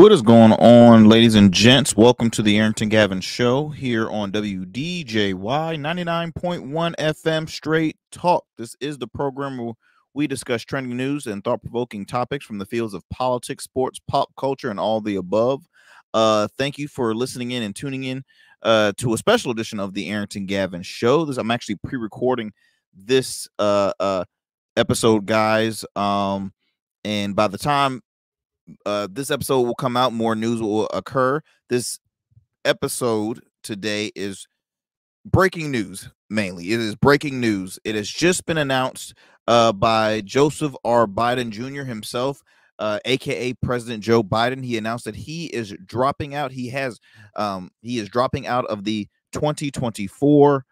What is going on, ladies and gents? Welcome to the Arrington Gavin Show here on WDJY 99.1 FM Straight Talk. This is the program where we discuss trending news and thought-provoking topics from the fields of politics, sports, pop culture, and all the above. Thank you for listening in and tuning in to a special edition of the Arrington Gavin Show. I'm actually pre-recording this episode, guys. And by the time this episode will come out, more news will occur. This episode today is breaking news. Mainly, it is breaking news. It has just been announced by Joseph R. Biden Jr. himself, aka President Joe Biden. He announced that he is dropping out. He is dropping out of the 2024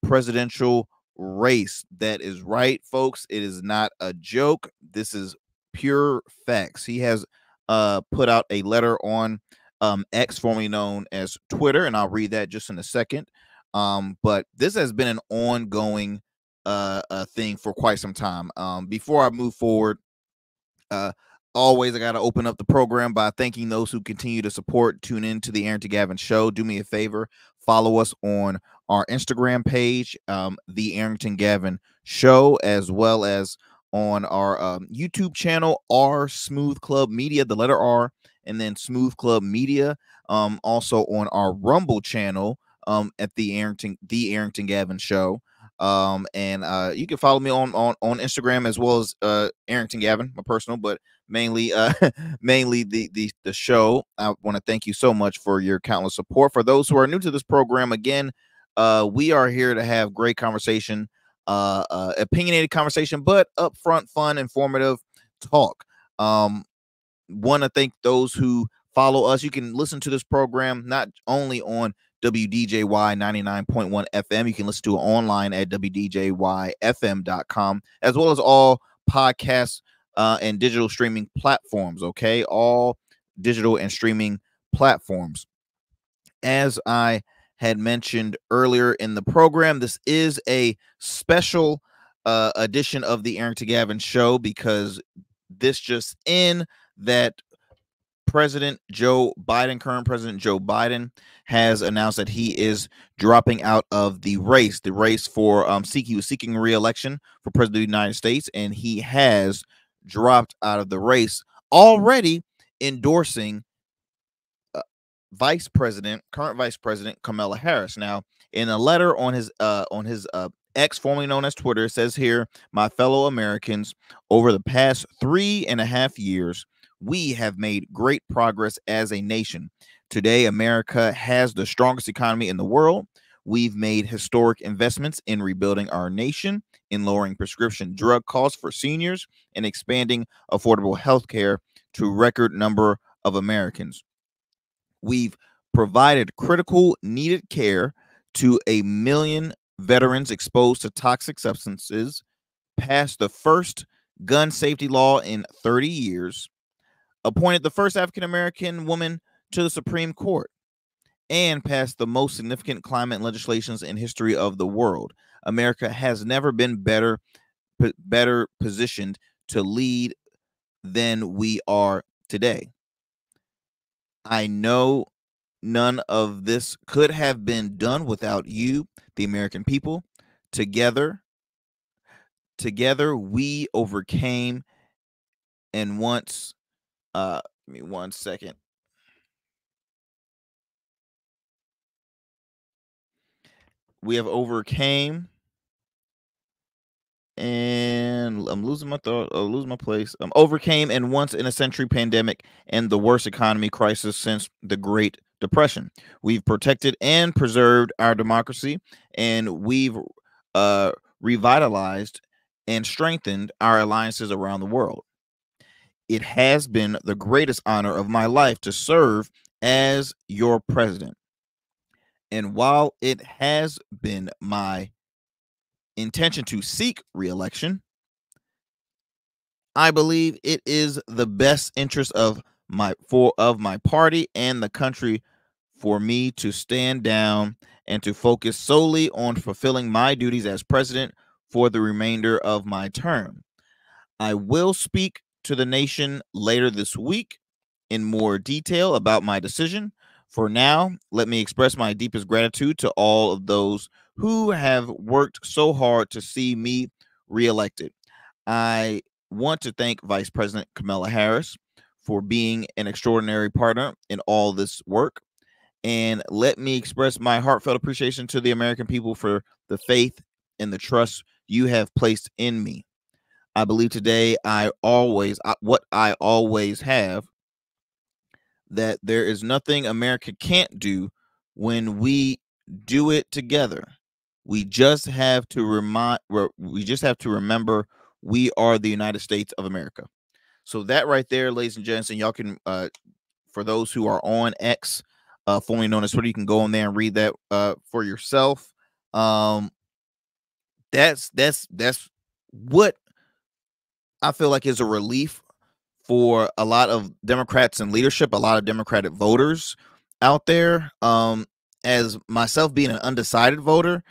presidential race. That is right, folks. It is not a joke. This is pure facts. He has put out a letter on X, formerly known as Twitter, and I'll read that just in a second. But this has been an ongoing thing for quite some time. Before I move forward, always I got to open up the program by thanking those who continue to support, tune in to the Arrington Gavin Show. Do me a favor, follow us on our Instagram page, the Arrington Gavin Show, as well as on our YouTube channel, R Smooth Club Media, the letter R, and then Smooth Club Media. Also on our Rumble channel, at the Arrington Gavin Show. And you can follow me on Instagram as well as Arrington Gavin, my personal, but mainly the show. I want to thank you so much for your countless support. For those who are new to this program, again, we are here to have great conversation, opinionated conversation, but upfront, fun, informative talk. Want to thank those who follow us. You can listen to this program not only on WDJY 99.1 FM. You can listen to it online at WDJYFM.com, as well as all podcasts and digital streaming platforms. Okay, all digital and streaming platforms. As I had mentioned earlier in the program, this is a special edition of the Arrington Gavin Show because this just in that current President Joe Biden has announced that he is dropping out of the race for he was seeking re-election for president of the United States, and he has dropped out of the race, already endorsing current Vice President Kamala Harris. Now, in a letter on his X, formerly known as Twitter, it says here, "My fellow Americans, over the past 3.5 years, we have made great progress as a nation. Today, America has the strongest economy in the world. We've made historic investments in rebuilding our nation, in lowering prescription drug costs for seniors, and expanding affordable health care to a record number of Americans. We've provided critical, needed care to 1 million veterans exposed to toxic substances, passed the first gun safety law in 30 years, appointed the first African-American woman to the Supreme Court, and passed the most significant climate legislations in history of the world. America has never been better positioned to lead than we are today. I know none of this could have been done without you, the American people. Together we overcame, and once give me 1 second. We have overcame, and I'm losing my thought. I'll lose my place. Overcame an once in a century pandemic and the worst economy crisis since the Great Depression. We've protected and preserved our democracy, and we've revitalized and strengthened our alliances around the world. It has been the greatest honor of my life to serve as your president. And while it has been my intention to seek re-election, I believe it is the best interest of my party and the country for me to stand down and to focus solely on fulfilling my duties as president for the remainder of my term. I will speak to the nation later this week in more detail about my decision. For now, let me express my deepest gratitude to all of those who have worked so hard to see me reelected. I want to thank Vice President Kamala Harris for being an extraordinary partner in all this work. And let me express my heartfelt appreciation to the American people for the faith and the trust you have placed in me. I believe today what I always have, that there is nothing America can't do when we do it together. We just have to remember we are the United States of America. So that right there, ladies and gents, and y'all can for those who are on X, formerly known as Twitter, you can go on there and read that for yourself. That's what I feel like is a relief for a lot of Democrats in leadership, a lot of Democratic voters out there. As myself being an undecided voter,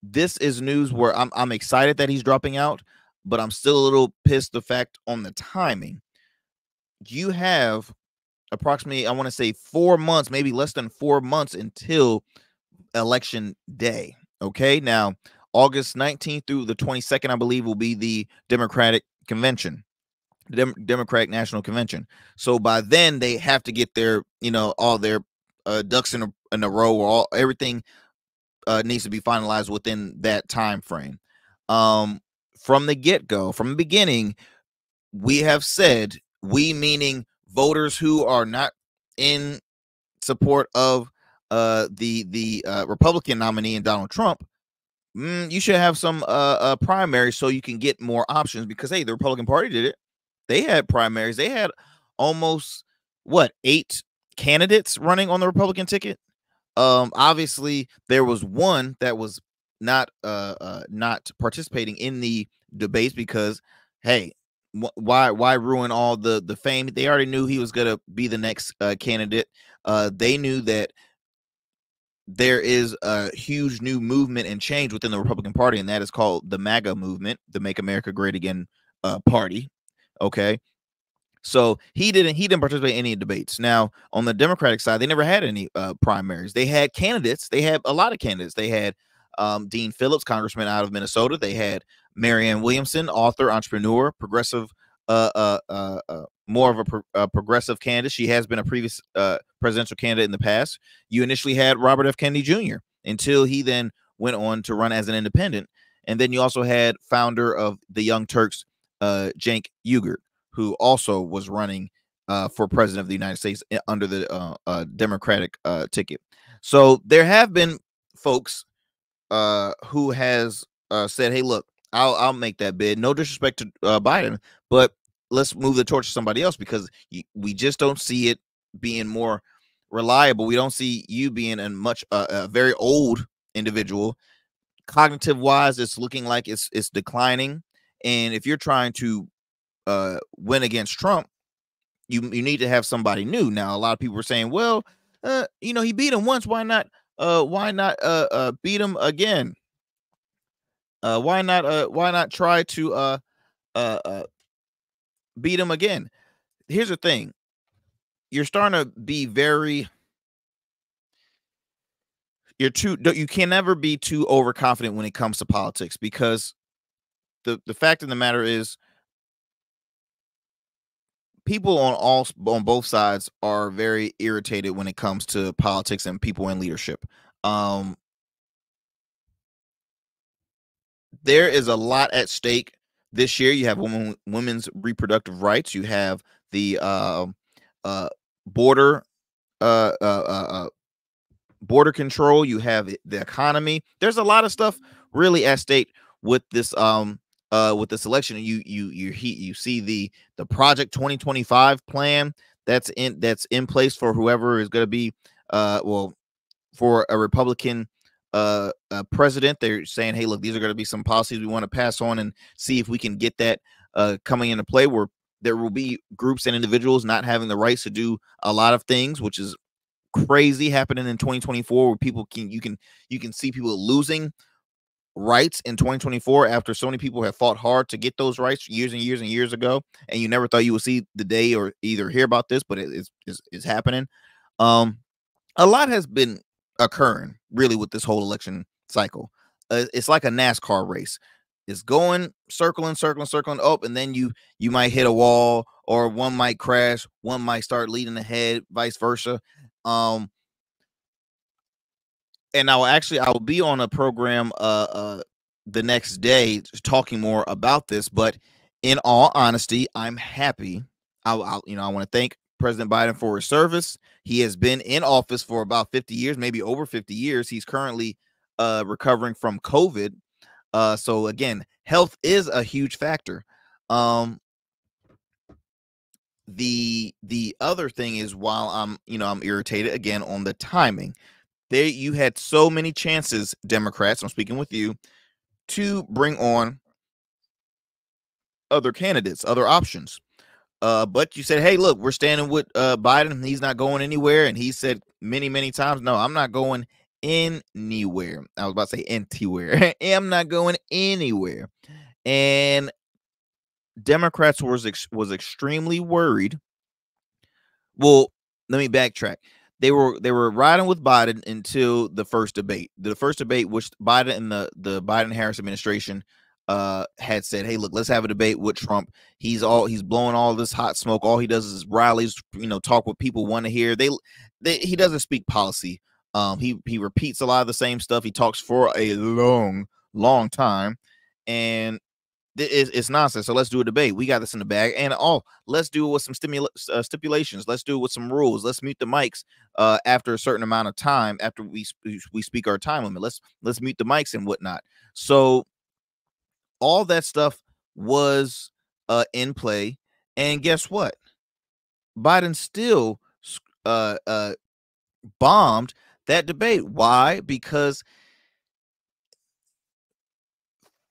this is news where I'm excited that he's dropping out, but I'm still a little pissed the fact on the timing. You have approximately, I want to say 4 months, maybe less than 4 months until election day. Okay. Now, August 19th through the 22nd, I believe, will be the Democratic convention, the Democratic National Convention. So by then they have to get their, all their ducks in a row, or everything needs to be finalized within that time frame. From the get-go, from the beginning, we have said, we meaning voters who are not in support of the Republican nominee in Donald Trump, you should have some primaries so you can get more options, because hey, the Republican Party did it. They had primaries. They had almost 8 candidates running on the Republican ticket. Obviously there was one that was not participating in the debates because, hey, why ruin all the fame? They already knew he was going to be the next candidate. They knew that there is a huge new movement and change within the Republican Party, and that is called the MAGA movement, the Make America Great Again party. Okay. So he didn't participate in any debates. Now, on the Democratic side, they never had any primaries. They had candidates. They had a lot of candidates. They had Dean Phillips, congressman out of Minnesota. They had Marianne Williamson, author, entrepreneur, progressive, more of a progressive candidate. She has been a previous presidential candidate in the past. You initially had Robert F. Kennedy Jr. until he then went on to run as an independent. And then you also had founder of the Young Turks, Cenk Uygur, who also was running for president of the United States under the Democratic ticket. So there have been folks who has said, hey, look, I'll make that bid. No disrespect to Biden, but let's move the torch to somebody else, because we just don't see it being more reliable. We don't see you being a very old individual. Cognitive wise, it's looking like it's declining. And if you're trying to win against Trump, you need to have somebody new. Now, a lot of people are saying, well, he beat him once. Why not beat him again? Why not try to beat him again? Here's the thing. You're starting to be you can never be too overconfident when it comes to politics, because the fact of the matter is, people on both sides are very irritated when it comes to politics and people in leadership. There is a lot at stake this year. You have women's reproductive rights. You have the border border control. You have the economy. There's a lot of stuff really at stake with this election. You see the Project 2025 plan that's in place for whoever is going to be for a Republican president. They're saying, hey, look, these are going to be some policies we want to pass on and see if we can get that coming into play, where there will be groups and individuals not having the rights to do a lot of things, which is crazy, happening in 2024, where you can see people losing rights in 2024 after so many people have fought hard to get those rights years and years and years ago, and you never thought you would see the day or either hear about this, but it's happening. A lot has been occurring really with this whole election cycle. It's like a NASCAR race. It's going circling, circling, circling up, and then you might hit a wall, or one might crash, one might start leading ahead, vice versa. And I will be on a program the next day talking more about this. But in all honesty, I'm happy. I want to thank President Biden for his service. He has been in office for about 50 years, maybe over 50 years. He's currently recovering from COVID. So again, health is a huge factor. The other thing is, while I'm irritated again on the timing. You had so many chances, Democrats, I'm speaking with you, to bring on other candidates, other options. But you said, hey, look, we're standing with Biden. He's not going anywhere. And he said many, many times, no, I'm not going anywhere. I was about to say anywhere. I'm not going anywhere. And Democrats was extremely worried. Well, let me backtrack. They were riding with Biden until the first debate. The first debate, which Biden and the Biden-Harris administration had said, hey, look, let's have a debate with Trump. He's blowing all this hot smoke. All he does is rallies, talk what people want to hear. He doesn't speak policy. He repeats a lot of the same stuff. He talks for a long time, and it's nonsense. So let's do a debate. We got this in the bag, and let's do it with some stipulations. Let's do it with some rules. Let's mute the mics after a certain amount of time after we speak our time limit. Let's mute the mics and whatnot. So all that stuff was in play, and guess what? Biden still bombed that debate. Why? Because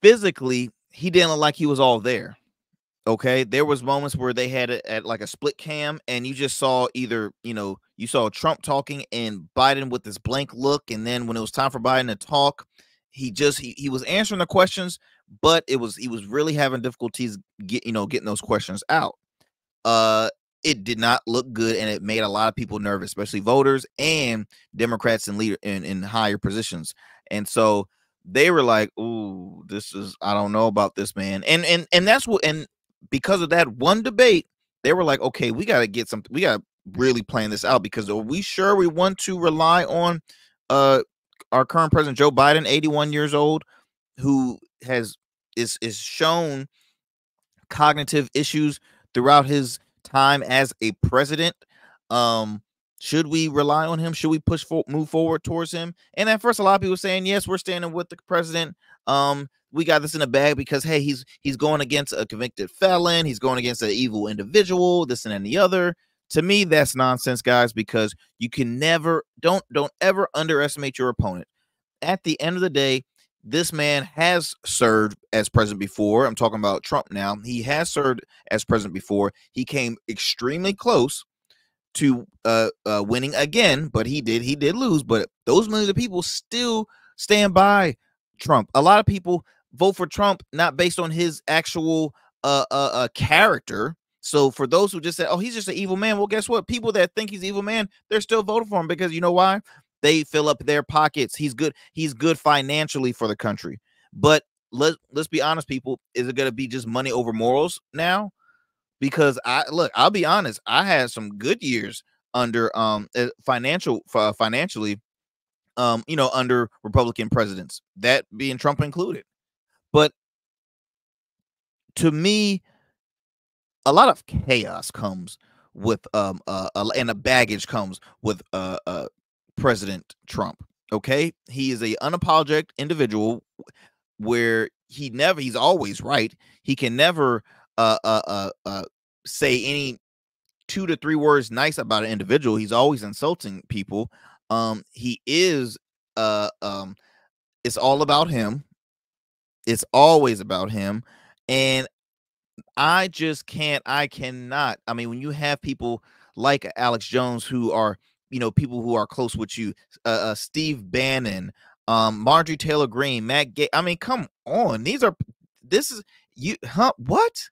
physically, he didn't look like he was all there. Okay, there was moments where they had it at like a split cam, and you just saw either you saw Trump talking and Biden with this blank look, and then when it was time for Biden to talk, he was answering the questions, but he was really having difficulties getting those questions out. It did not look good, and it made a lot of people nervous, especially voters and Democrats in higher positions, and so they were like, "Ooh, I don't know about this, man." And that's what, and because of that one debate, they were like, "Okay, we got to really plan this out, because are we sure we want to rely on our current president Joe Biden, 81 years old, who is shown cognitive issues throughout his time as a president? Should we rely on him? Should we move forward towards him?" And at first, a lot of people were saying, yes, we're standing with the president. We got this in the bag because, hey, he's going against a convicted felon. He's going against an evil individual, this and the other. To me, that's nonsense, guys, because you can never, don't ever underestimate your opponent. At the end of the day, this man has served as president before. I'm talking about Trump now. He has served as president before. He came extremely close to winning again, but he did lose. But those millions of people still stand by Trump. A lot of people vote for Trump not based on his actual character. So for those who just said, oh, he's just an evil man, well, guess what? People that think he's an evil man, they're still voting for him, because you know why? They fill up their pockets. He's good financially for the country. But let's be honest, people. Is it going to be just money over morals now? Because I'll be honest, I had some good years under financially, under Republican presidents, that being Trump included. But to me, a lot of chaos comes with and a baggage comes with President Trump. Okay, he is a unapologetic individual where he's always right. He can never say any 2 to 3 words nice about an individual. He's always insulting people. He is it's all about him. It's always about him. And I cannot. I mean, when you have people like Alex Jones, who are, people who are close with you, Steve Bannon, Marjorie Taylor Greene, Matt Gay. I mean, come on. This is you, huh? What?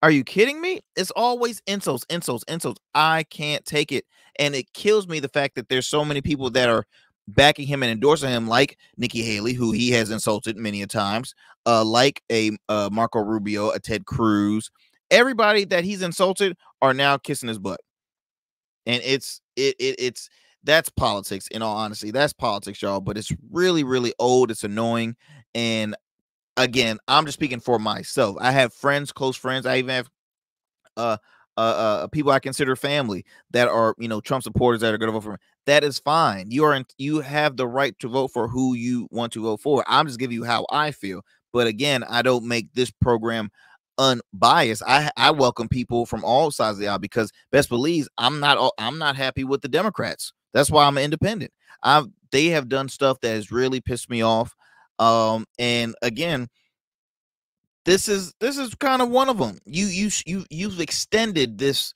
Are you kidding me? It's always insults, insults, insults. I can't take it. And it kills me the fact that there's so many people that are backing him and endorsing him, like Nikki Haley, who he has insulted many a times, like a Marco Rubio, a Ted Cruz. Everybody that he's insulted are now kissing his butt. And it's that's politics, in all honesty. That's politics, y'all. But it's really, really old. It's annoying. And again, I'm just speaking for myself. I have friends, close friends. I even have people I consider family that are, Trump supporters that are going to vote for him. That is fine. You have the right to vote for who you want to vote for. I'm just giving you how I feel. But again, I don't make this program unbiased. I welcome people from all sides of the aisle, because best believes I'm not happy with the Democrats. That's why I'm an independent. They have done stuff that has really pissed me off. And again, this is kind of one of them. You've extended this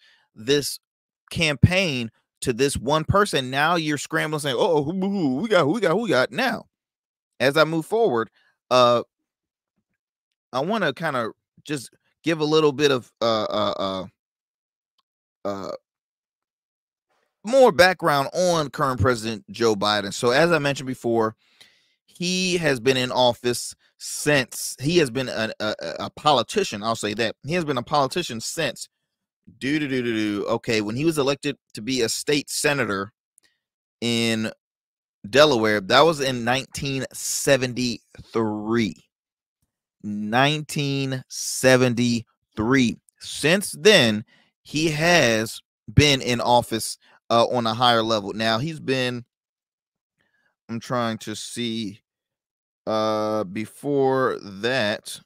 campaign to this one person. Now you're scrambling saying, "Oh, who we got now." As I move forward, I want to kind of just give a little bit of more background on current President Joe Biden. So as I mentioned before, he has been in office since he has been a politician. I'll say that he has been a politician since okay, when he was elected to be a state senator in Delaware. That was in 1973. 1973. Since then, he has been in office on a higher level. Now he's been, I'm trying to see, before that,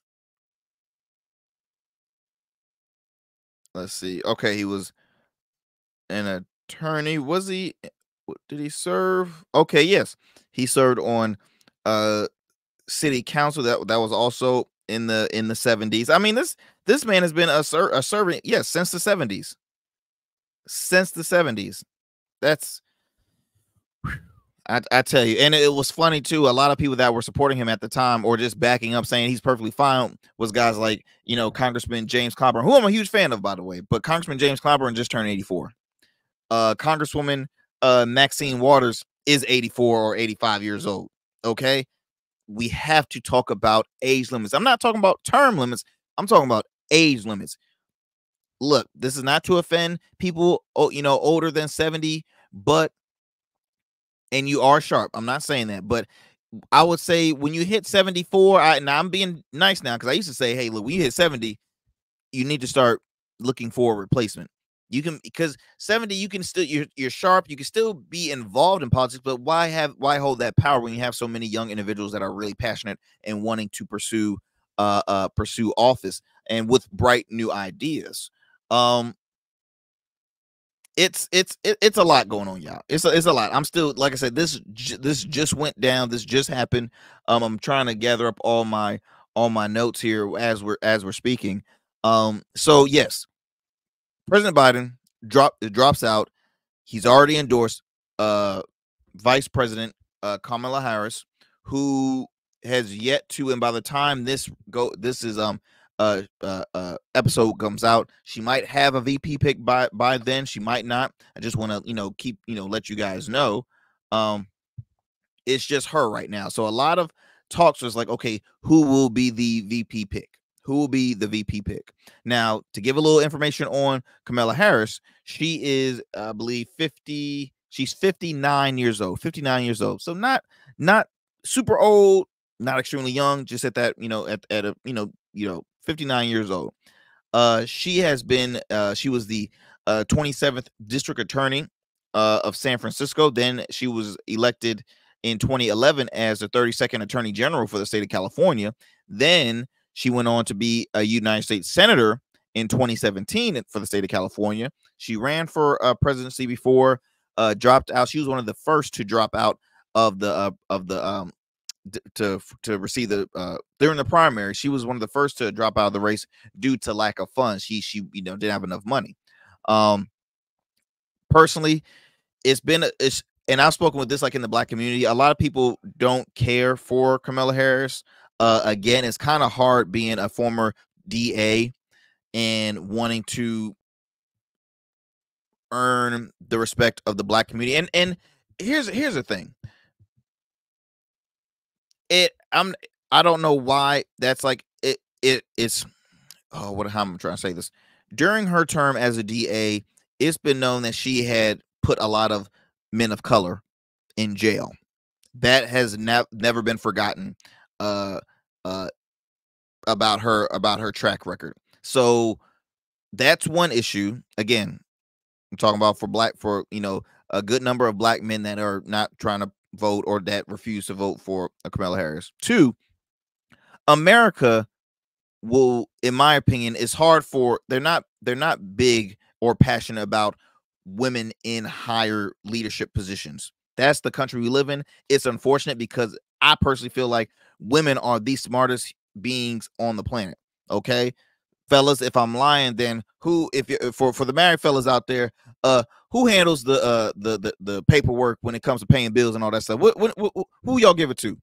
let's see. Okay, he was an attorney. Was he? Did he serve? Okay, yes, he served on city council. That was also in the 70s. I mean, this man has been a servant, yes, since the 70s. Since the 70s. That's, I tell you. And it was funny too. A lot of people that were supporting him at the time, or just backing up saying he's perfectly fine, was guys like, Congressman James Clyburn, who I'm a huge fan of, by the way. But Congressman James Clyburn just turned 84. Congresswoman Maxine Waters is 84 or 85 years old. Okay, we have to talk about age limits. I'm not talking about term limits. I'm talking about age limits. Look, this is not to offend people, older than 70, and you are sharp. I'm not saying that, but I would say when you hit 74, now I'm being nice now, because I used to say, hey, look, when you hit 70, you need to start looking for a replacement. You can, because 70, you can still, you're sharp. You can still be involved in politics, but why hold that power when you have so many young individuals that are really passionate and wanting to pursue office and with bright new ideas? It's a lot going on, y'all. It's a lot. I'm still, like I said, this just went down. This just happened. I'm trying to gather up all my notes here as we're speaking. So yes, President Biden drops out. He's already endorsed Vice President Kamala Harris, who has yet to, and by the time this is episode comes out, she might have a VP pick by then. She might not. I just want to keep let you guys know. It's just her right now. So a lot of talks was like, okay, who will be the VP pick? Who will be the VP pick? Now, to give a little information on Kamala Harris, she is, I believe, 50. She's 59 years old. 59 years old. So not super old, not extremely young. Just at that, at a 59 years old. She has been. She was the 27th district attorney of San Francisco. Then she was elected in 2011 as the 32nd attorney general for the state of California. Then she went on to be a United States senator in 2017 for the state of California. She ran for presidency before, dropped out. She was one of the first to drop out of the to receive the during the primary. She was one of the first to drop out of the race due to lack of funds. She didn't have enough money. Personally, it's and I've spoken with this like in the black community. A lot of people don't care for Kamala Harris. Again, it's kind of hard being a former DA and wanting to earn the respect of the black community. And here's the thing. I don't know why that's like it's how am I trying to say this? During her term as a DA, it's been known that she had put a lot of men of color in jail. That has never been forgotten uh about her track record. So that's one issue. Again, I'm talking about for a good number of black men that are not trying to vote or that refuse to vote for Kamala Harris. Two, America will, in my opinion, it's hard for they're not big or passionate about women in higher leadership positions. That's the country we live in. It's unfortunate because I personally feel like women are the smartest beings on the planet. Okay, fellas, if I'm lying, then who? If you for the married fellas out there, who handles the paperwork when it comes to paying bills and all that stuff? Who y'all give it to?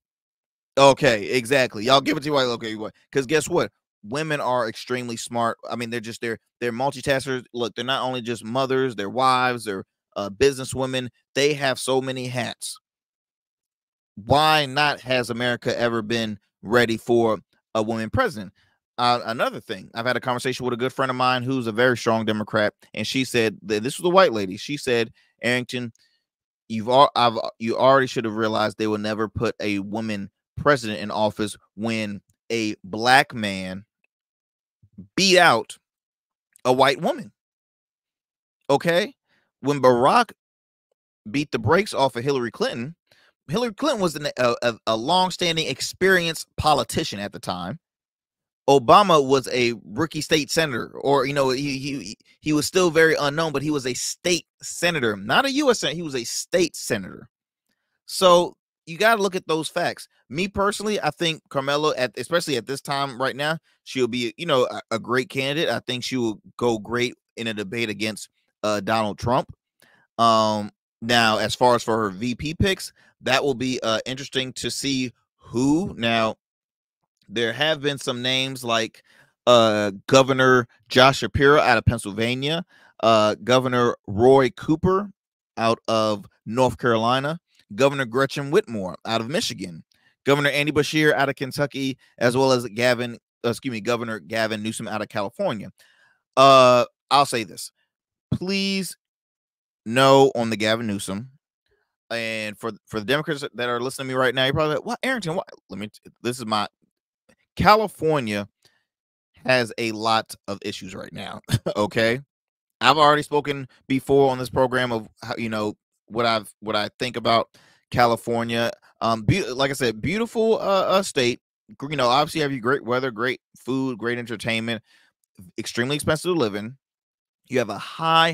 Okay, exactly. Y'all give it to okay, what? Because guess what? Women are extremely smart. I mean, they're multitaskers. Look, they're not only just mothers, they're wives, they're business women. They have so many hats. Why not has America ever been ready for a woman president? Another thing, I've had a conversation with a good friend of mine who's a very strong Democrat, and she said that this was a white lady. She said, Arrington, you already should have realized they will never put a woman president in office when a black man beat out a white woman. Okay, when Barack beat the brakes off of Hillary Clinton was a long-standing, experienced politician at the time. Obama was a rookie state senator, or he was still very unknown, but he was a state senator, not a U.S. senator. He was a state senator. So you got to look at those facts. Me personally, I think Carmelo, especially at this time right now, she'll be a great candidate. I think she will go great in a debate against Donald Trump. Now, as far as for her VP picks, that will be interesting to see who. Now, there have been some names like Governor Josh Shapiro out of Pennsylvania, Governor Roy Cooper out of North Carolina, Governor Gretchen Whitmer out of Michigan, Governor Andy Beshear out of Kentucky, as well as Governor Gavin Newsom out of California. I'll say this. Please no on the Gavin Newsom. And for the Democrats that are listening to me right now, you're probably like, what, Arrington? What? This is my California has a lot of issues right now. Okay. I've already spoken before on this program of how, what I think about California. Like I said, beautiful state. Obviously have you great weather, great food, great entertainment, extremely expensive to live in. You have a high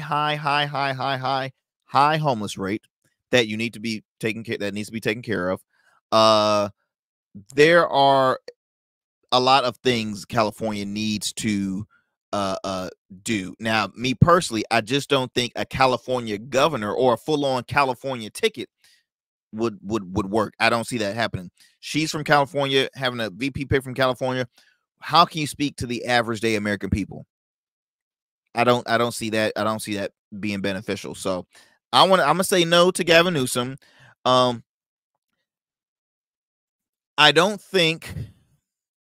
homeless rate that you need to be taken care of. There are a lot of things California needs to do. Now, me personally, I just don't think a California governor or a full-on California ticket would work. I don't see that happening. She's from California, having a VP pick from California. How can you speak to the average day American people? I don't see that. I don't see that being beneficial. So I'm gonna say no to Gavin Newsom. I don't think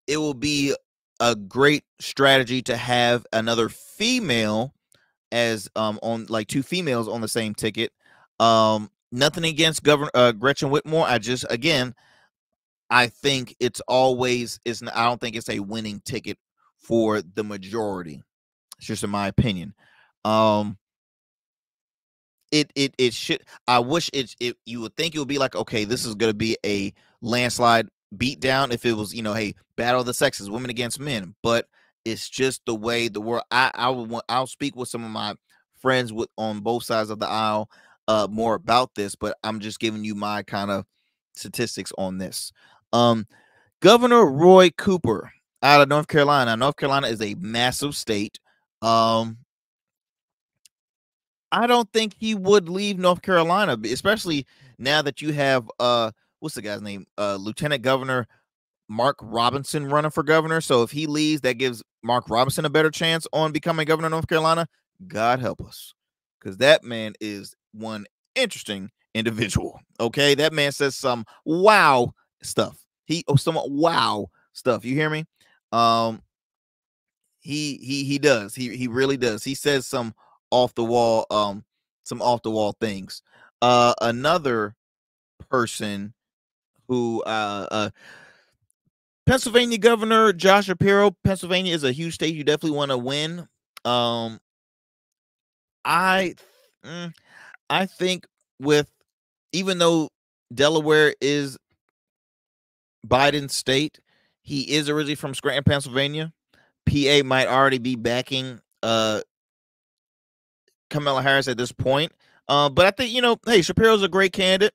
it will be a great strategy to have another female as on like two females on the same ticket. Nothing against Governor Gretchen Whitmer. I think I don't think it's a winning ticket for the majority. It's just in my opinion. It should. I wish you would think it would be like, okay, this is going to be a landslide beatdown if it was, hey, battle of the sexes, women against men. But it's just the way the world. I'll speak with some of my friends on both sides of the aisle more about this, but I'm just giving you my kind of statistics on this. Governor Roy Cooper out of North Carolina. North Carolina is a massive state. I don't think he would leave North Carolina, especially now that you have what's the guy's name? Lieutenant Governor Mark Robinson running for governor. So if he leaves, that gives Mark Robinson a better chance on becoming governor of North Carolina. God help us. Because that man is one interesting individual. Okay. That man says some wow stuff. Some wow stuff. You hear me? Um, he does. He really does. He says off the wall, some off the wall things. Another person who Pennsylvania Governor Josh Shapiro. Pennsylvania is a huge state. You definitely want to win. Um, I, I think with even though Delaware is Biden's state, he is originally from Scranton, Pennsylvania. PA might already be backing Kamala Harris at this point. But I think hey, Shapiro's a great candidate.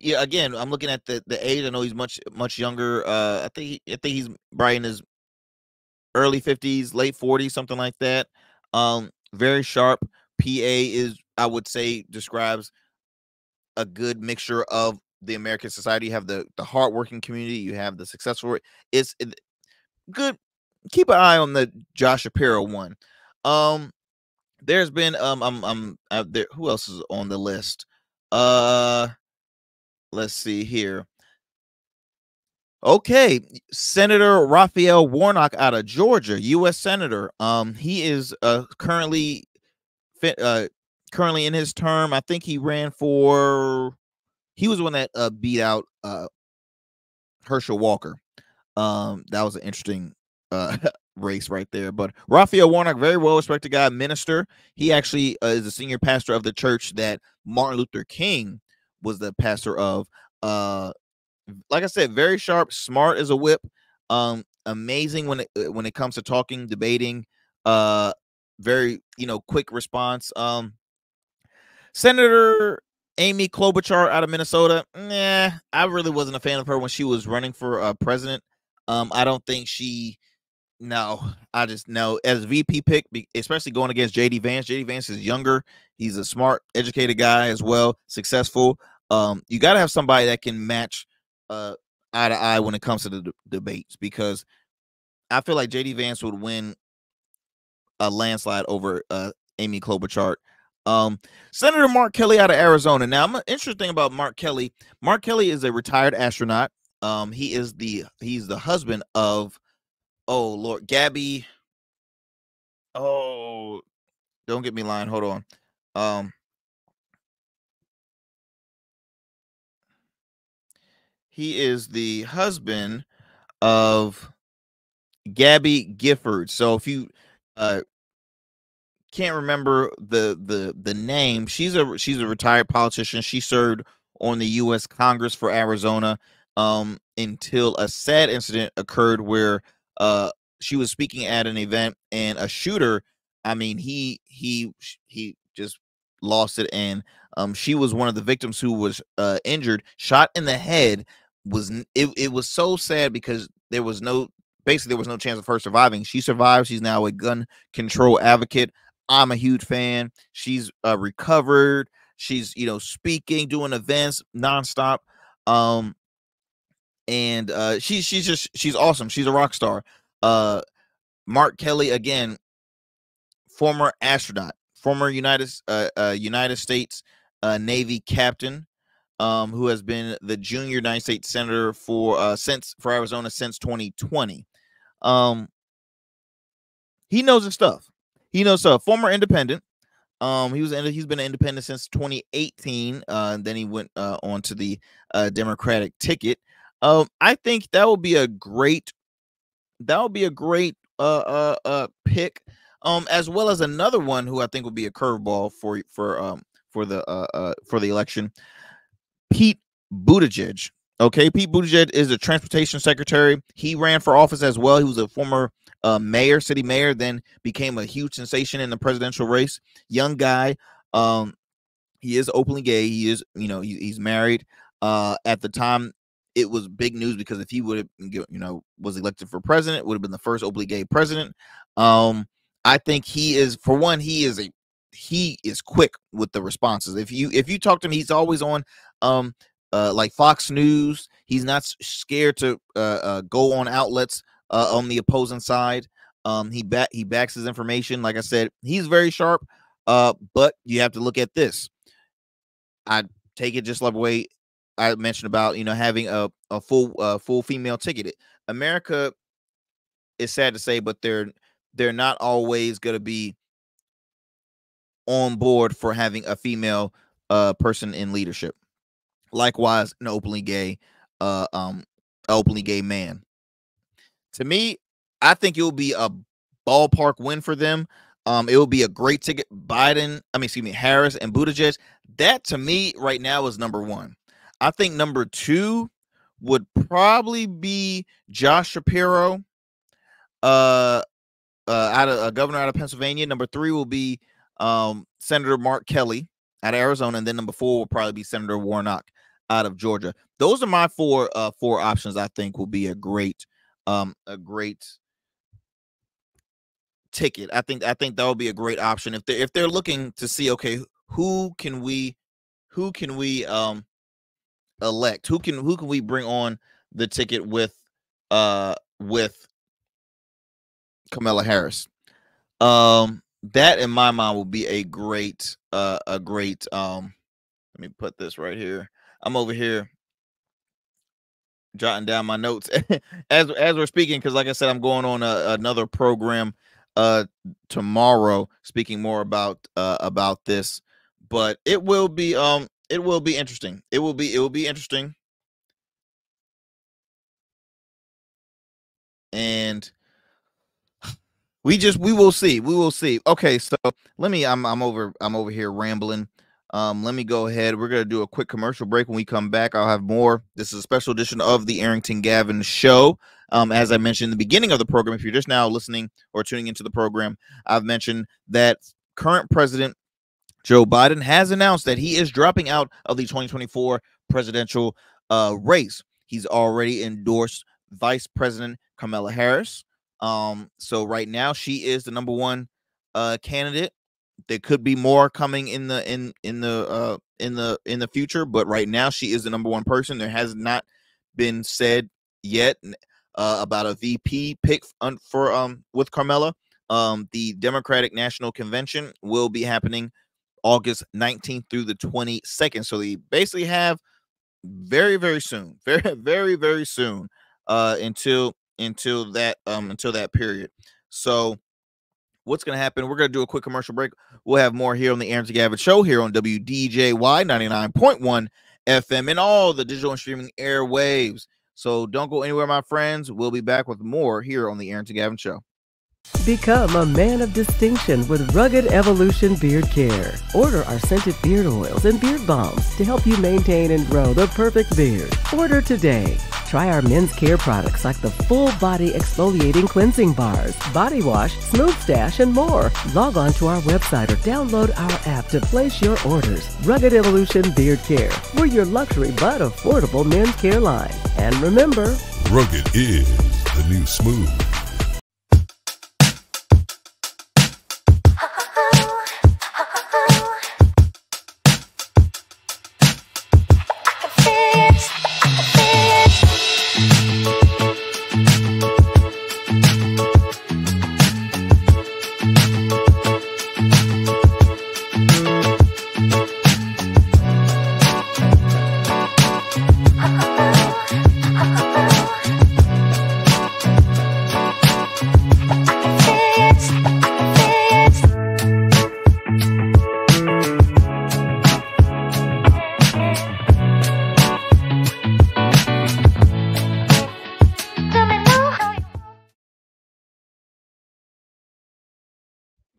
Yeah, again, I'm looking at the age. I know he's much younger. I think he's probably in his early 50s, late 40s, something like that. Very sharp. PA is, I would say, describes a good mixture of the American society. You have the hardworking community. You have the successful. It's good. Keep an eye on the Josh Shapiro one. There's been there. Who else is on the list? Let's see here. Okay, Senator Raphael Warnock out of Georgia, U.S. Senator. He is currently in his term. I think he ran for. He was the one that beat out Herschel Walker. That was an interesting race right there. But Raphael Warnock, very well respected guy, minister. He actually is a senior pastor of the church that Martin Luther King was the pastor of. Like I said, very sharp, smart as a whip. Amazing when it comes to talking, debating. Very quick response. Senator Amy Klobuchar out of Minnesota. Nah, I really wasn't a fan of her when she was running for president. I don't think she. No, I just know as VP pick, especially going against JD Vance. JD Vance is younger. He's a smart, educated guy as well, successful. You got to have somebody that can match eye to eye when it comes to the debates, because I feel like JD Vance would win a landslide over Amy Klobuchar. Senator Mark Kelly out of Arizona. Now, I'm interesting about Mark Kelly. Mark Kelly is a retired astronaut. He's the husband of, oh Lord, Gabby. Oh, don't get me lying. Hold on. He is the husband of Gabby Gifford. So if you can't remember the name, she's a retired politician. She served on the U.S. Congress for Arizona until a sad incident occurred where she was speaking at an event and a shooter. I mean, he just lost it, and she was one of the victims who was injured, shot in the head. It was so sad because there was no chance of her surviving. She survived. She's now a gun control advocate. I'm a huge fan. She's recovered. She's speaking, doing events nonstop. And she's awesome. She's a rock star. Mark Kelly, again, former astronaut, former United States Navy captain, who has been the junior United States senator for Arizona since 2020. He knows his stuff. Former independent. He's been an independent since 2018. And then he went on to the Democratic ticket. I think that would be a great pick. As well as another one who I think would be a curveball for the election, Pete Buttigieg. Okay, Pete Buttigieg is a transportation secretary. He ran for office as well. He was a former city mayor, then became a huge sensation in the presidential race. Young guy. He is openly gay. He is, he's married. At the time, it was big news because if he would have, was elected for president, it would have been the first openly gay president. I think he is, for one, he is he is quick with the responses. If you talk to him, he's always on like Fox News. He's not scared to go on outlets on the opposing side. He backs his information. Like I said, he's very sharp. But you have to look at this. I take it just like the way I mentioned about having a full female ticket. America is sad to say, but they're not always going to be on board for having a female person in leadership. Likewise, an openly gay man. To me, I think it will be a ballpark win for them. It will be a great ticket. Harris and Buttigieg. That to me right now is number one. I think number two would probably be Josh Shapiro, governor out of Pennsylvania. Number three will be Senator Mark Kelly out of Arizona, and then number four will probably be Senator Warnock out of Georgia. Those are my four options. I think will be a great ticket. I think that would be a great option if they're looking to see, okay, who can we elect, who can we bring on the ticket with Kamala Harris. That in my mind will be a great let me put this right here. I'm over here jotting down my notes as we're speaking, because like I said, I'm going on another program tomorrow speaking more about this, but it will be interesting. It will be interesting. And we will see. Okay, so I'm over here rambling. Let me go ahead. We're gonna do a quick commercial break. When we come back, I'll have more. This is a special edition of the Arrington Gavin Show. As I mentioned in the beginning of the program, if you're just now listening or tuning into the program, I've mentioned that current President Joe Biden has announced that he is dropping out of the 2024 presidential race. He's already endorsed Vice President Kamala Harris. So right now she is the number one candidate. There could be more coming in the future, but right now she is the number one person. There has not been said yet about a VP pick for with Kamala. The Democratic National Convention will be happening August 19th through the 22nd. So they basically have very, very soon, very soon until that period. So what's going to happen? We're going to do a quick commercial break. We'll have more here on the Arrington Gavin Show here on WDJY 99.1 FM and all the digital and streaming airwaves. So don't go anywhere, my friends. We'll be back with more here on the Arrington Gavin Show. Become a man of distinction with Rugged Evolution Beard Care. Order our scented beard oils and beard balms to help you maintain and grow the perfect beard. Order today. Try our men's care products like the full body exfoliating cleansing bars, body wash, smooth stash, and more. Log on to our website or download our app to place your orders. Rugged Evolution Beard Care. We're your luxury but affordable men's care line. And remember, rugged is the new smooth.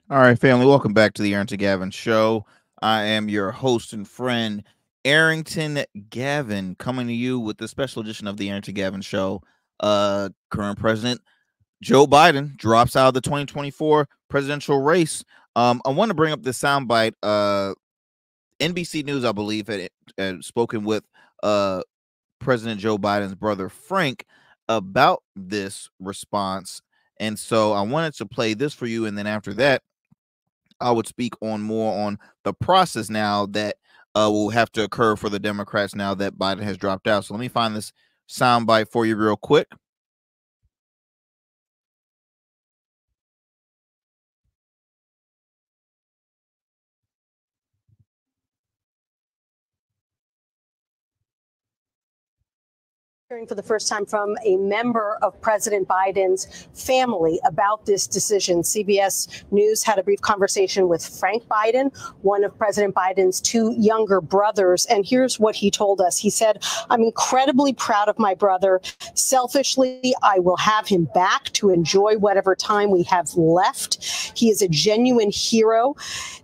All right, family, welcome back to the Arrington Gavin Show. I am your host and friend, Arrington Gavin, coming to you with the special edition of the Arrington Gavin Show. Current President Joe Biden drops out of the 2024 presidential race. I want to bring up this soundbite. NBC News, I believe, had spoken with President Joe Biden's brother, Frank, about this response. And so I wanted to play this for you, and then after that, I would speak on more on the process now that will have to occur for the Democrats now that Biden has dropped out. So let me find this soundbite for you real quick. Hearing for the first time from a member of President Biden's family about this decision. CBS News had a brief conversation with Frank Biden, one of President Biden's two younger brothers. And here's what he told us. He said, "I'm incredibly proud of my brother. Selfishly, I will have him back to enjoy whatever time we have left. He is a genuine hero.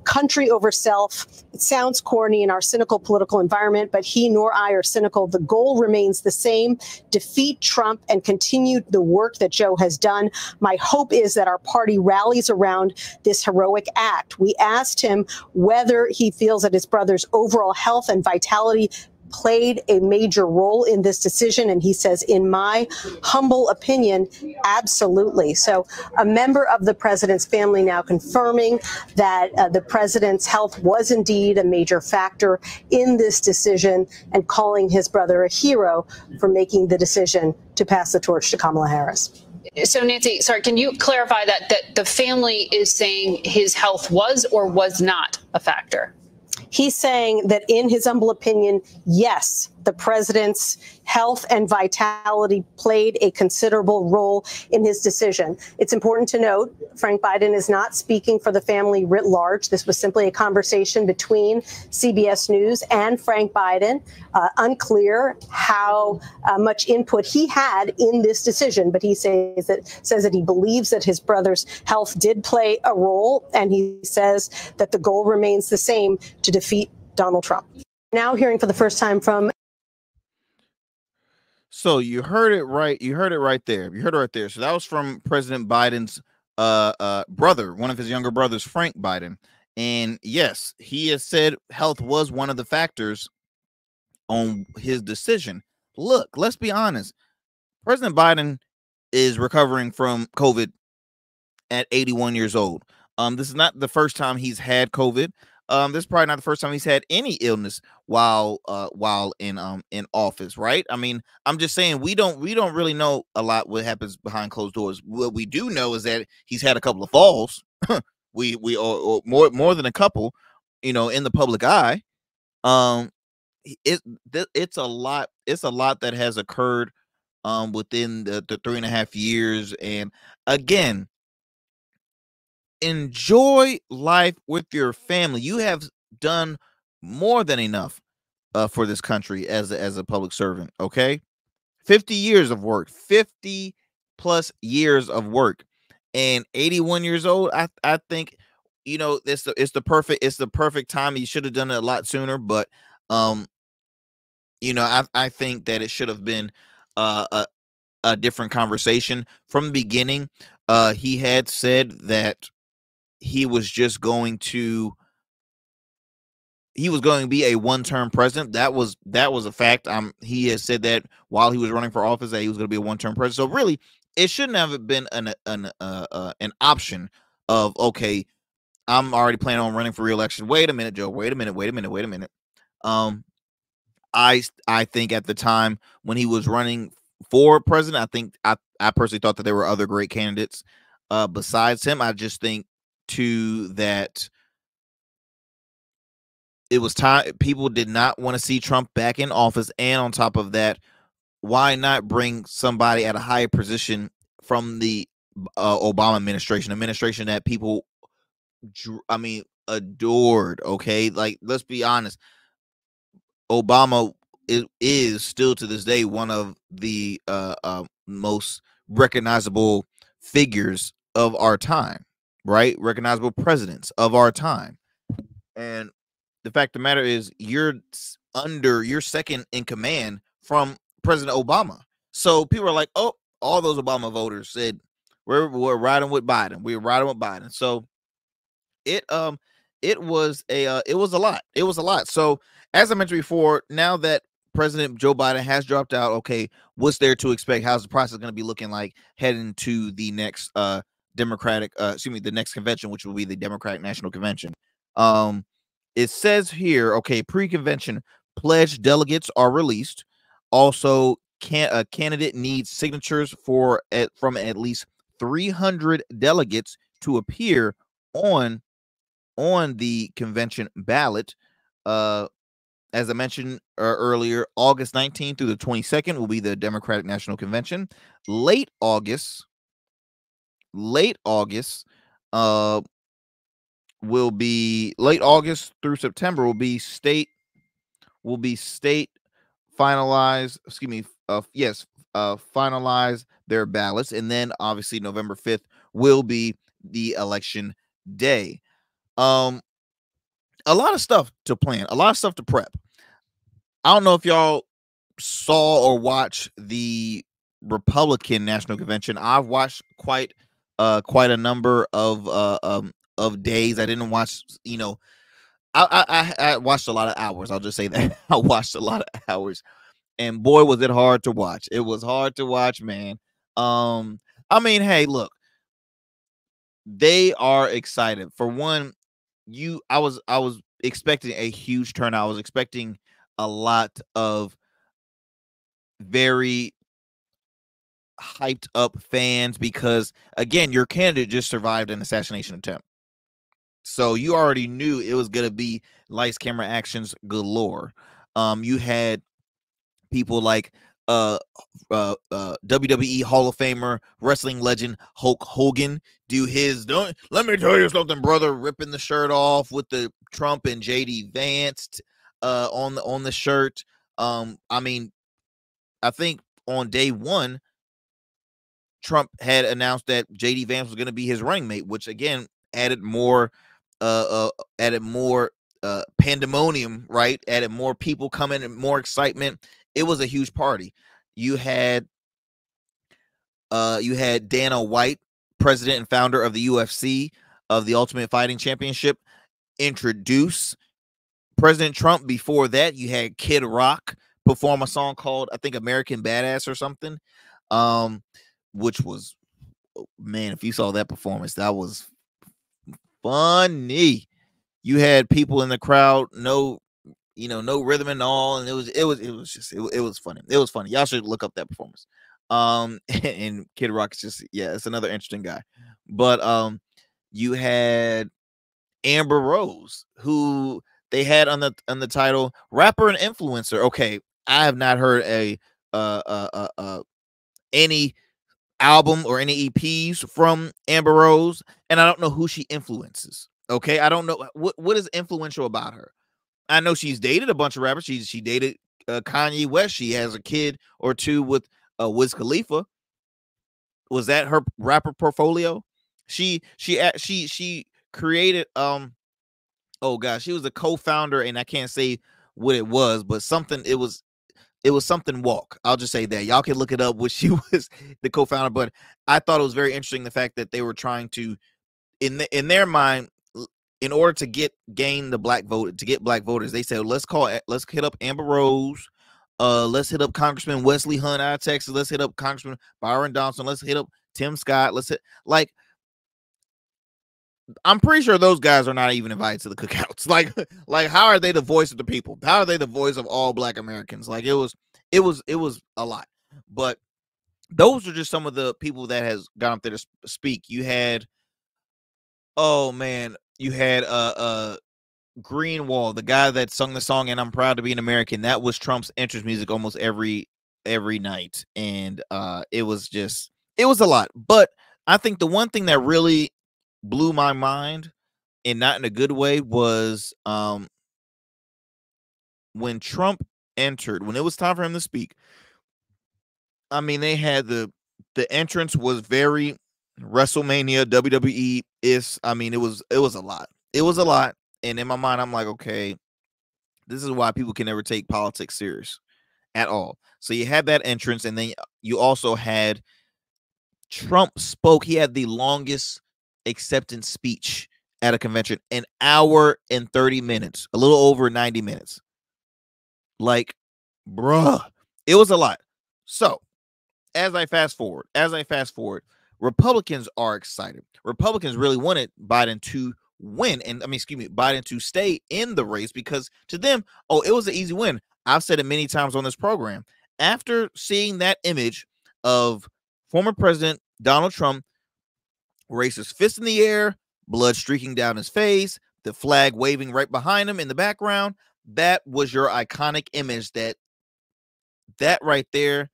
Country over self. It sounds corny in our cynical political environment, but he nor I are cynical. The goal remains the same: defeat Trump and continue the work that Joe has done. My hope is that our party rallies around this heroic act." We asked him whether he feels that his brother's overall health and vitality played a major role in this decision. And he says, "In my humble opinion, absolutely." So a member of the president's family now confirming that the president's health was indeed a major factor in this decision, and calling his brother a hero for making the decision to pass the torch to Kamala Harris. So, Nancy, sorry, can you clarify that the family is saying his health was or was not a factor? He's saying that in his humble opinion, yes, the president's health and vitality played a considerable role in his decision. It's important to note, Frank Biden is not speaking for the family writ large. This was simply a conversation between CBS News and Frank Biden. Unclear how much input he had in this decision, but he says that he believes that his brother's health did play a role, and he says that the goal remains the same: to defeat Donald Trump. Now hearing for the first time from. So you heard it right. You heard it right there. You heard it right there. So that was from President Biden's brother, one of his younger brothers, Frank Biden. And yes, he has said health was one of the factors on his decision. Look, let's be honest. President Biden is recovering from COVID at 81 years old. This is not the first time he's had COVID. This is probably not the first time he's had any illness while in office, right? I mean, I'm just saying we don't really know a lot what happens behind closed doors. What we do know is that he's had a couple of falls. we or more than a couple, in the public eye. It's a lot. It's a lot that has occurred within the 3.5 years, and again, enjoy life with your family. You have done more than enough for this country as a public servant. Okay, 50 years of work, 50 plus years of work, and 81 years old. I think it's the perfect time. He should have done it a lot sooner, but I think that it should have been a different conversation from the beginning. He had said that he was just going to be a one-term president. That was a fact. He has said that while he was running for office that he was going to be a one-term president. So really, it shouldn't have been an option of, okay, I'm already planning on running for re-election. Wait a minute, Joe. Wait a minute. I think at the time when he was running for president, I personally thought that there were other great candidates besides him. I just think too that it was time. People did not want to see Trump back in office, and on top of that, why not bring somebody at a higher position from the Obama administration that people adored. Okay, like, let's be honest, Obama is still to this day one of the most recognizable figures of our time, right? Recognizable presidents of our time. And the fact of the matter is, you're second in command from President Obama. So people are like, oh, all those Obama voters said we're riding with Biden. We're riding with Biden. So it was a lot. It was a lot. So as I mentioned before, now that President Joe Biden has dropped out, okay, what's there to expect? How's the process going to be looking like heading to the next the next convention, which will be the Democratic National Convention. It says here, okay, pre-convention pledged delegates are released. Also, a candidate needs signatures from at least 300 delegates to appear on the convention ballot. As I mentioned earlier, August 19th through the 22nd will be the Democratic National Convention. Late August through September will be state finalize. Finalize their ballots, and then obviously November 5th will be the election day. A lot of stuff to plan, a lot of stuff to prep. I don't know if y'all saw or watched the Republican National Convention. I've watched quite a number of days. I didn't watch, I watched a lot of hours. I'll just say that. I watched a lot of hours, and boy, was it hard to watch. It was hard to watch, man. I mean, hey, look, they are excited. For one, I was expecting a huge turnout. I was expecting a lot of very hyped up fans because, again, your candidate just survived an assassination attempt. So you already knew it was going to be lights, camera, actions galore. You had people like WWE Hall of Famer, wrestling legend Hulk Hogan do his let me tell you something, brother, ripping the shirt off with the Trump and JD Vance on the shirt. I mean, I think on day one, Trump had announced that JD Vance was going to be his running mate, which again added more pandemonium, right? Added more people coming and more excitement. It was a huge party. You had Dana White, president and founder of the UFC, of the Ultimate Fighting Championship, introduce President Trump. Before that, you had Kid Rock perform a song called, I think, American Badass or something, which was, man, if you saw that performance, that was funny. You had people in the crowd, no rhythm and all, and it was funny. It was funny. Y'all should look up that performance. And Kid Rock is just, it's another interesting guy. But you had Amber Rose, who they had on the title rapper and influencer. Okay, I have not heard any album or any EPs from Amber Rose, and I don't know who she influences. Okay, I don't know what is influential about her. I know she's dated a bunch of rappers. She dated Kanye West. She has a kid or two with Wiz Khalifa. Was that her rapper portfolio? She created oh gosh, she was a co-founder, and I can't say what it was, but something, it was something walk. I'll just say that. Y'all can look it up, which she was the co-founder. But I thought it was very interesting the fact that they were trying to, in their mind, in order to gain the black vote, to get black voters, they said, let's hit up Amber Rose, let's hit up Congressman Wesley Hunt out of Texas, let's hit up Congressman Byron Donaldson, let's hit up Tim Scott, I'm pretty sure those guys are not even invited to the cookouts. Like how are they the voice of the people? How are they the voice of all black Americans? Like it was a lot. But those are just some of the people that has gone up there to speak. You had, oh man, you had Greenwald, the guy that sung the song "And I'm Proud to Be an American." That was Trump's entrance music almost every night, and it was a lot. But I think the one thing that really blew my mind, and not in a good way, was when Trump entered, when it was time for him to speak. I mean, they had the entrance was very WrestleMania, WWE is. I mean, it was a lot. It was a lot. And in my mind, I'm like, okay, this is why people can never take politics serious at all. So you had that entrance, and then you also had Trump spoke. He had the longest acceptance speech at a convention, an hour and 30 minutes, a little over 90 minutes. Like, bruh, it was a lot. So as I fast forward, Republicans are excited. Republicans really wanted Biden to win, and Biden to stay in the race, because to them, it was an easy win. I've said it many times on this program. After seeing that image of former President Donald Trump raise his fist in the air, blood streaking down his face, the flag waving right behind him in the background, that was your iconic image. That right there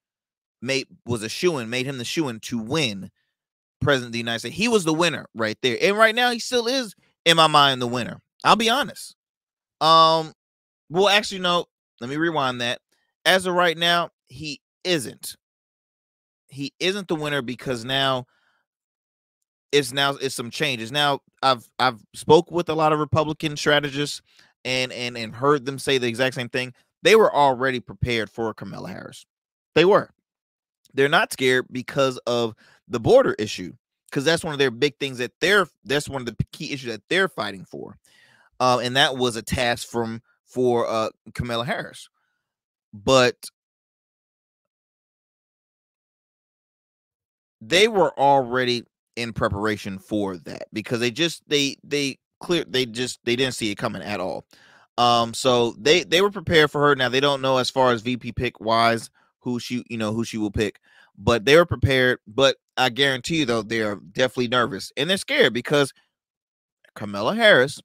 made him the shoo-in to win President of the United States. He was the winner right there. And right now he still is, in my mind, the winner. I'll be honest. Well, actually, no, let me rewind that. As of right now, he isn't. He isn't the winner, because now it's some changes. Now I've spoke with a lot of Republican strategists and heard them say the exact same thing. They were already prepared for Kamala Harris. They were. They're not scared because of the border issue, because that's one of their big things that's one of the key issues that they're fighting for. And that was a task for Kamala Harris. But they were already in preparation for that, because they didn't see it coming at all. So they were prepared for her. Now they don't know as far as VP pick wise who she will pick, but they were prepared. But I guarantee you, though, they're definitely nervous and they're scared, because Kamala Harris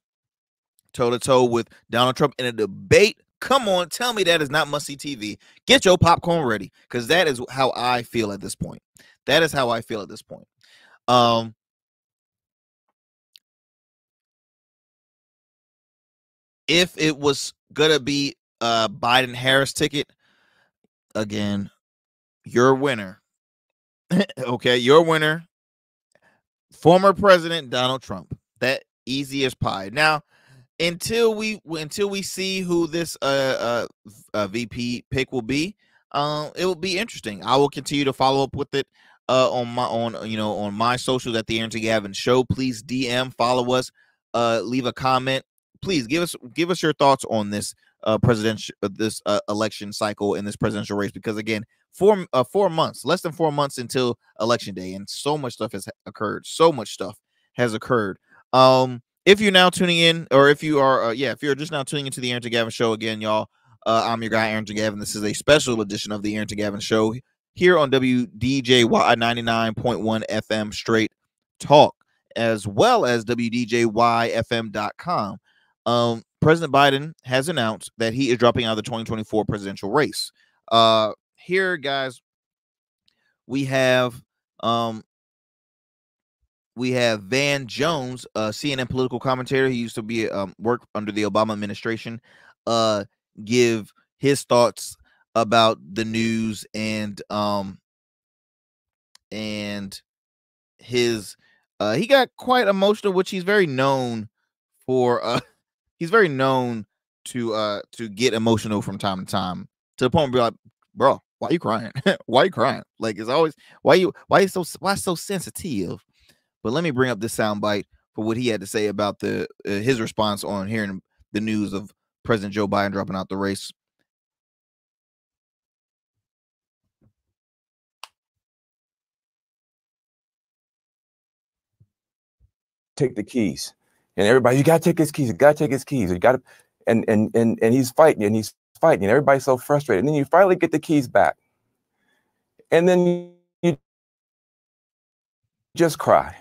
toe-to-toe with Donald Trump in a debate. Come on, tell me that is not must-see TV. Get your popcorn ready, because that is how I feel at this point. If it was gonna be a Biden-Harris ticket, again, your winner. Okay, your winner, former President Donald Trump. That easy as pie. Now, until we see who this VP pick will be, it will be interesting. I will continue to follow up with it on my socials at the Arrington Gavin Show. Please DM, follow us, leave a comment. Please give us your thoughts on this election cycle in this presidential race, because again, 4 months, less than 4 months until election day, and so much stuff has occurred. If you're now tuning in, or if you are if you're just now tuning into the Arrington Gavin Show, again, y'all, I'm your guy Arrington Gavin. This is a special edition of the Arrington Gavin Show here on WDJY 99.1 FM Straight Talk, as well as WDJYFM.com. President Biden has announced that he is dropping out of the 2024 presidential race. Here, guys, we have Van Jones, CNN political commentator. He used to be work under the Obama administration. Give his thoughts about the news and his he got quite emotional, which he's very known for. He's very known to get emotional from time to time, to the point where be like, bro, why are you crying? Why are you crying? Like, it's always why so sensitive. But let me bring up this soundbite for what he had to say about his response on hearing the news of President Joe Biden dropping out the race. Take the keys, and everybody, you gotta take his keys. You gotta take his keys. You gotta, and he's fighting, and everybody's so frustrated. And then you finally get the keys back, and then you just cry,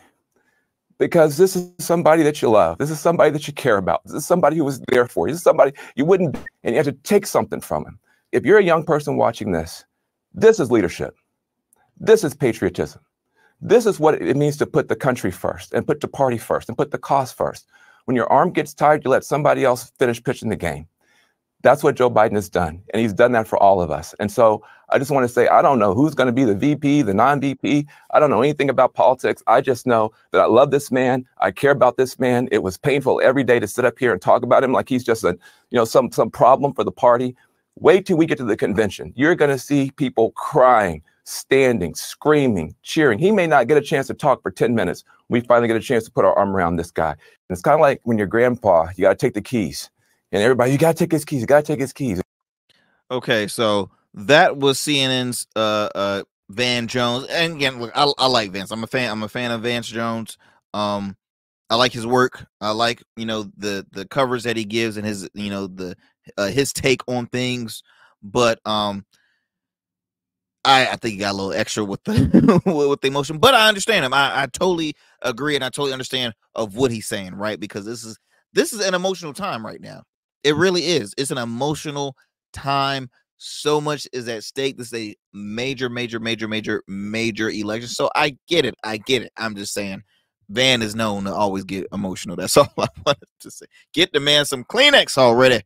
because this is somebody that you love. This is somebody that you care about. This is somebody who was there for you. This is somebody you wouldn't, and you have to take something from him. If you're a young person watching this, this is leadership. This is patriotism. This is what it means to put the country first, and put the party first, and put the cause first. When your arm gets tired, you let somebody else finish pitching the game. That's what Joe Biden has done, and he's done that for all of us. And so I just want to say, I don't know who's going to be the VP, the non-VP. I don't know anything about politics. I just know that I love this man. I care about this man. It was painful every day to sit up here and talk about him like he's just some problem for the party. Wait till we get to the convention. You're going to see people crying, standing, screaming, cheering. He may not get a chance to talk for 10 minutes. We finally get a chance to put our arm around this guy. And it's kind of like when your grandpa, you got to take the keys. And everybody, you got to take his keys. You got to take his keys. Okay, so that was CNN's Van Jones, and again, look, I like Vance. I'm a fan of Vance Jones. I like his work. I like, the covers that he gives and his, his take on things. But I think he got a little extra with the with the emotion, but I understand him. I totally agree, and I totally understand of what he's saying, right? Because this is an emotional time right now. It really is. It's an emotional time. So much is at stake. This is a major election. So I get it. I'm just saying, Van is known to always get emotional. That's all I wanted to say. Get the man some Kleenex already.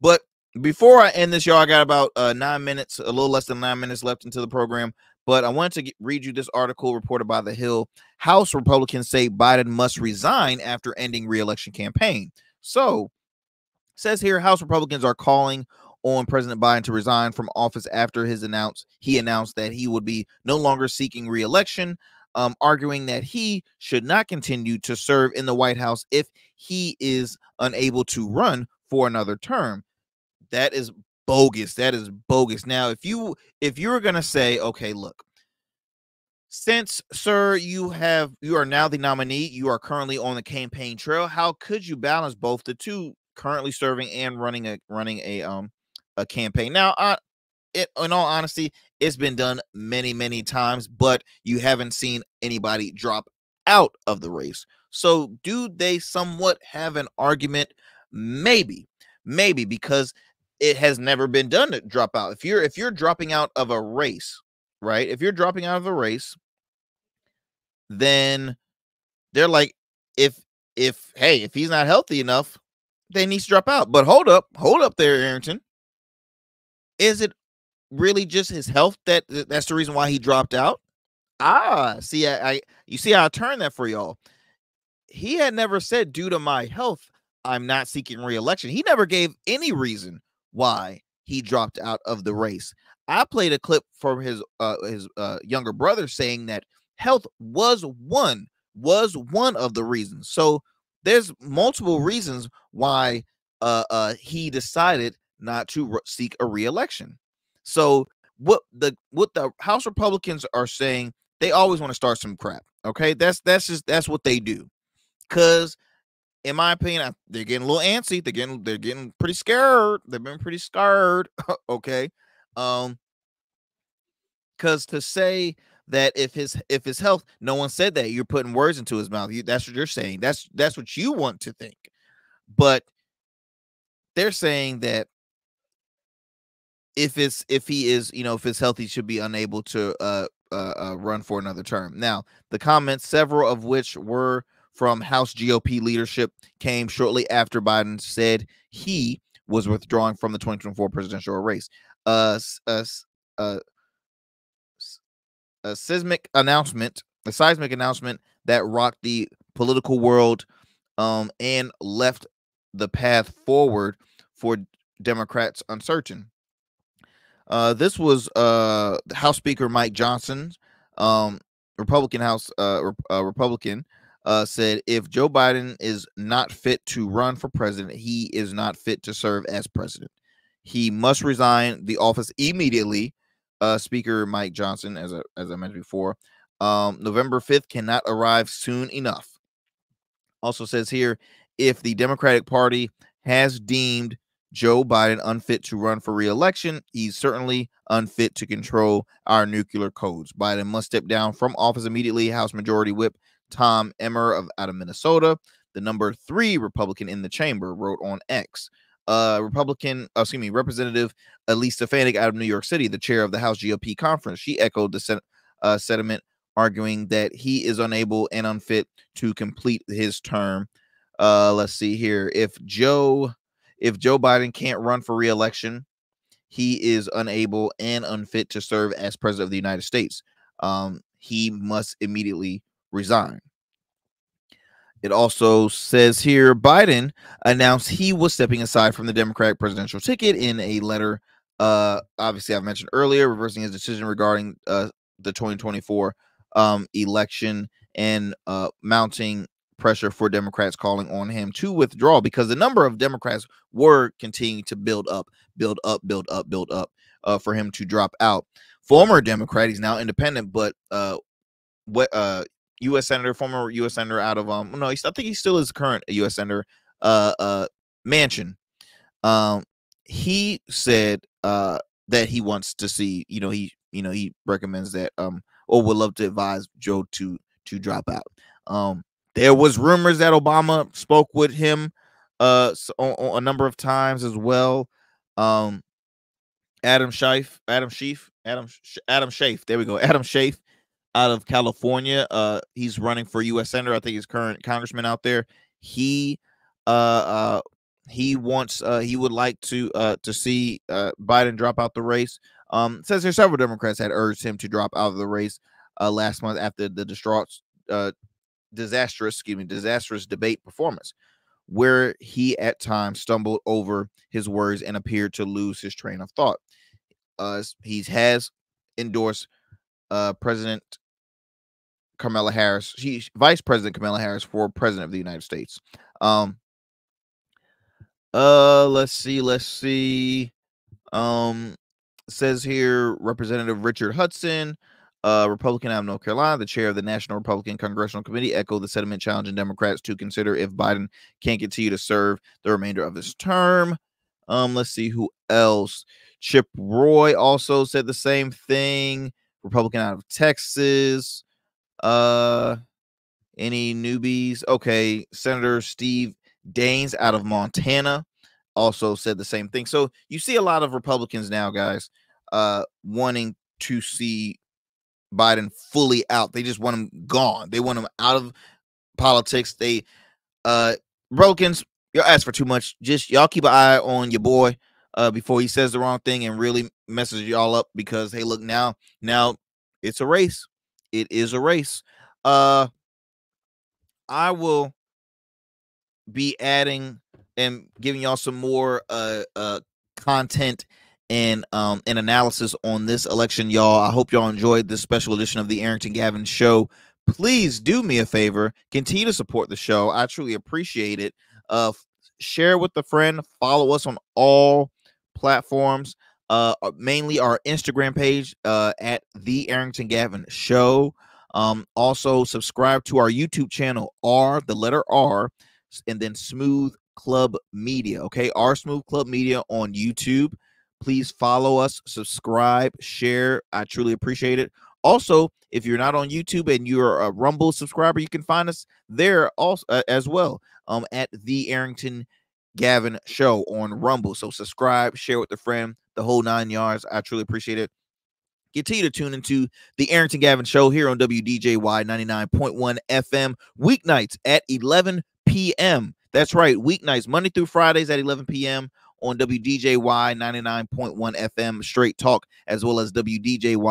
But before I end this, y'all, I got about 9 minutes, a little less than 9 minutes left into the program. But I wanted to read you this article reported by The Hill. House Republicans say Biden must resign after ending re-election campaign. So, says here, House Republicans are calling on President Biden to resign from office after he announced that he would be no longer seeking re-election, arguing that he should not continue to serve in the White House if he is unable to run for another term. That is bogus. Now, if you're gonna say, okay, look, since, sir, you are now the nominee, you are currently on the campaign trail, how could you balance both the two, currently serving and running a campaign? Now, in all honesty, it's been done many times, but you haven't seen anybody drop out of the race. So do they somewhat have an argument? Maybe, because it has never been done to drop out. If you're dropping out of a race, right? If you're dropping out of a race, then they're like, if he's not healthy enough, then he needs to drop out. But hold up there, Arrington. Is it really just his health that's the reason why he dropped out? See, you see how I turned that for y'all. He had never said, due to my health, I'm not seeking re-election. He never gave any reason why he dropped out of the race. I played a clip from his younger brother saying that health was one of the reasons. So there's multiple reasons why he decided not to seek a re-election. So what the House Republicans are saying, they always want to start some crap. Okay, that's what they do. Because in my opinion, they're getting a little antsy. They're getting pretty scared. They've been pretty scared. Okay, because to say that if his health, no one said that. You're putting words into his mouth. That's what you're saying. That's what you want to think. But they're saying that if his health, he should be unable to run for another term. Now, the comments, several of which were from House GOP leadership, came shortly after Biden said he was withdrawing from the 2024 presidential race. A seismic announcement that rocked the political world and left the path forward for Democrats uncertain. This was House Speaker Mike Johnson, Republican House Republican, said if Joe Biden is not fit to run for president, he is not fit to serve as president. He must resign the office immediately. Speaker Mike Johnson, as I mentioned before, November 5th cannot arrive soon enough. Also says here, if the Democratic Party has deemed Joe Biden unfit to run for re-election, he's certainly unfit to control our nuclear codes. Biden must step down from office immediately. House Majority Whip Tom Emmer out of Minnesota, the number 3 Republican in the chamber, wrote on X. Representative Elise Stefanik out of New York City, the chair of the House GOP conference, she echoed the sentiment, arguing that he is unable and unfit to complete his term. Let's see here. If Joe Biden can't run for re-election, he is unable and unfit to serve as president of the United States. He must immediately resign. It also says here, Biden announced he was stepping aside from the Democratic presidential ticket in a letter. Obviously, I've mentioned earlier, reversing his decision regarding the 2024 election and mounting pressure for Democrats calling on him to withdraw, because the number of Democrats were continuing to build up for him to drop out. Former Democrat, he's now independent, but U.S. Senator, former U.S. Senator out of no, I think he still is current U.S. Senator Manchin. He said that he wants to see, he recommends that or would love to advise Joe to drop out. There was rumors that Obama spoke with him on a number of times as well. Adam Schiff, there we go. Adam Schiff out of California. He's running for U.S. Senator. I think he's current congressman out there. He would like to see Biden drop out the race. It says here several Democrats had urged him to drop out of the race last month after the disastrous debate performance, where he at times stumbled over his words and appeared to lose his train of thought. He has endorsed President Kamala Harris. She's Vice President Kamala Harris for President of the United States. Let's see. Says here Representative Richard Hudson, Republican out of North Carolina, the chair of the National Republican Congressional Committee, echoed the sentiment challenging Democrats to consider if Biden can't continue to serve the remainder of his term. Let's see who else. Chip Roy also said the same thing. Republican out of Texas. Any newbies? Okay, Senator Steve Daines out of Montana also said the same thing. So you see a lot of Republicans now, guys, wanting to see Biden fully out. They just want him gone. They want him out of politics. They Republicans, y'all ask for too much. Just y'all keep an eye on your boy before he says the wrong thing and really messes y'all up, because hey, look, now it's a race. It is a race. I will be adding and giving y'all some more content and analysis on this election, y'all. I hope y'all enjoyed this special edition of the Arrington Gavin Show. Please do me a favor, continue to support the show. I truly appreciate it. Share with a friend. Follow us on all platforms, mainly our Instagram page at the Arrington Gavin Show. Also subscribe to our YouTube channel, the letter R, and then Smooth Club Media. Okay, R Smooth Club Media on YouTube. Please follow us, subscribe, share. I truly appreciate it. Also, if you're not on YouTube and you're a Rumble subscriber, you can find us there also as well, at the Arrington Gavin Show on Rumble. So subscribe, share with a friend, the whole 9 yards. I truly appreciate it. Continue to tune into the Arrington Gavin Show here on WDJY 99.1 FM weeknights at 11 p.m. That's right, weeknights, Monday through Fridays at 11 p.m. on WDJY 99.1 FM Straight Talk, as well as DJYFM.com.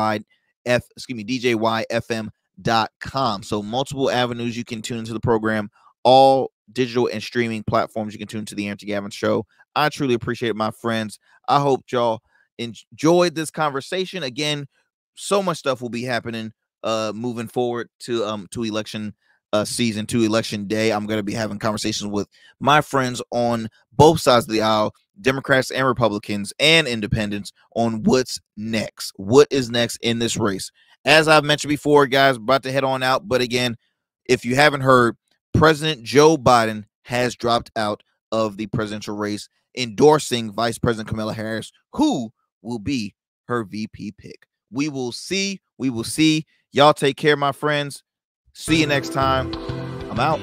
So multiple avenues you can tune into the program, all digital and streaming platforms you can tune to the Arrington Gavin Show. I truly appreciate it, my friends. I hope y'all enjoyed this conversation. Again, so much stuff will be happening moving forward to election season, to election day. I'm going to be having conversations with my friends on both sides of the aisle, Democrats and Republicans and independents, on what's next. What is next in this race? As I've mentioned before, guys, about to head on out. But again, if you haven't heard, President Joe Biden has dropped out of the presidential race, endorsing Vice President Kamala Harris, who will be her VP pick. We will see. Y'all take care, my friends. See you next time. I'm out.